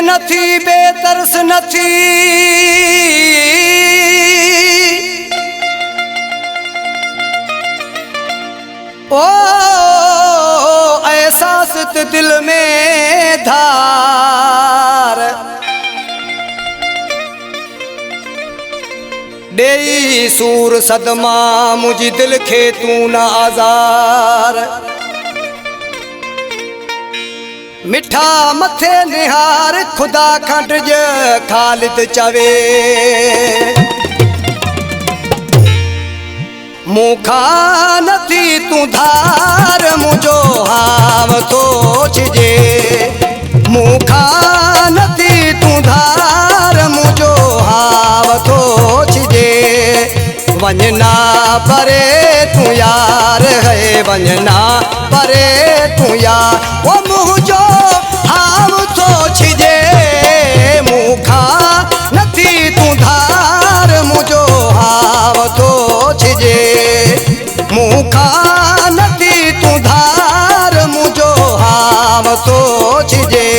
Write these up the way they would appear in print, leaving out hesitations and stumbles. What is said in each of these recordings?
નથી બેતરસ નથી ओ एहसास दिल में धार डेई सूर सदमा मुझी दिल खे तू न आज़ार मिठा मथे निहार खुदा खंड ज खालिद चवे मुखा नथी तू धार मुझो हाव तो छिजे मुखा नथी तू धार मुझो हाव तो छिजे वंजना परे तू यार है वंजना परे तू यार वो मुझो हाव तो छिजे मुखा नथी तू धार मुझो हाव तो छिजे मुखा नथी तू धार मुझो हाव तो छिजे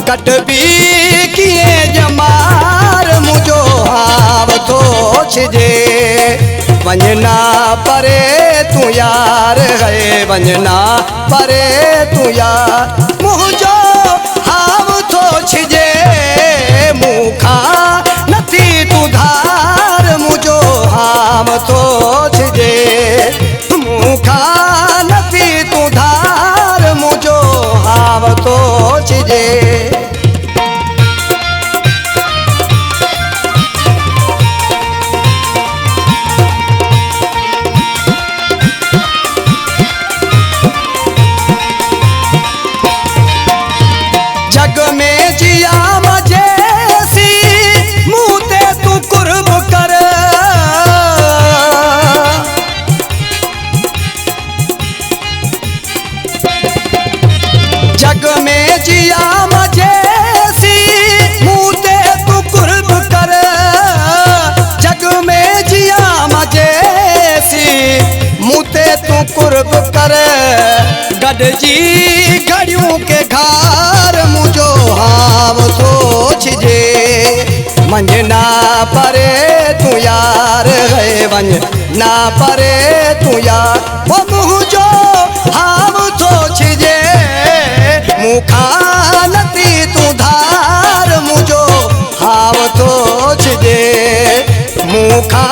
कट भी किए जमार मुझो हाव तो छिजे वंजना परे तू यार है वंजना परे तू यार मुझो हाव तो छिजे मुखा नथी तू धार मुझो हाव तो छिजे मुखा नथी तू धार मुझो हाव तो छिजे जग में जिया मजेसी मुँह तू कुर्ब कर जग में जिया मजेसी मुँह तू कुर्ब कर गडजी घड़ियों के घर मुझो हाव तो छिजे वंजना परे तू यार है वंजना परे तू यार वो मुझो हाव तो छिजे मुखा नथी तू धार मुझो हाव तो छिजे मुखा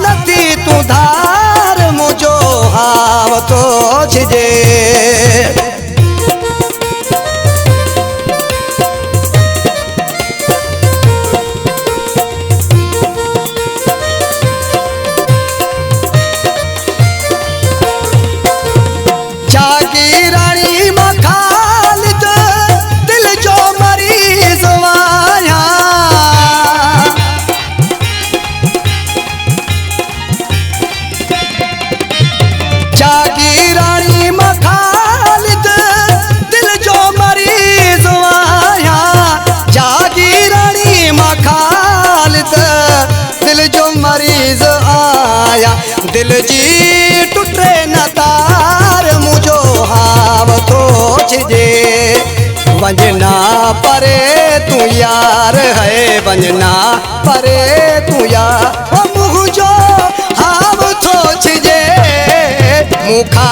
नथी तू धार मुझो हाव तो छिजे मरीज आया दिल जी टूटे न तार मुझो हाव तो छिजे वंजना परे तू यार है वंजना परे तू यार मुझो हाव तो छिजे मुखा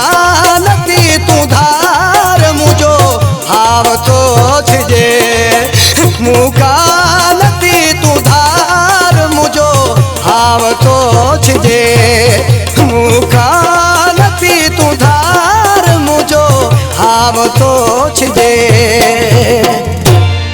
नथी तू धार मुझो हाव तो छिजे मुखा नथी तू धार मुझो हाव तो छिजे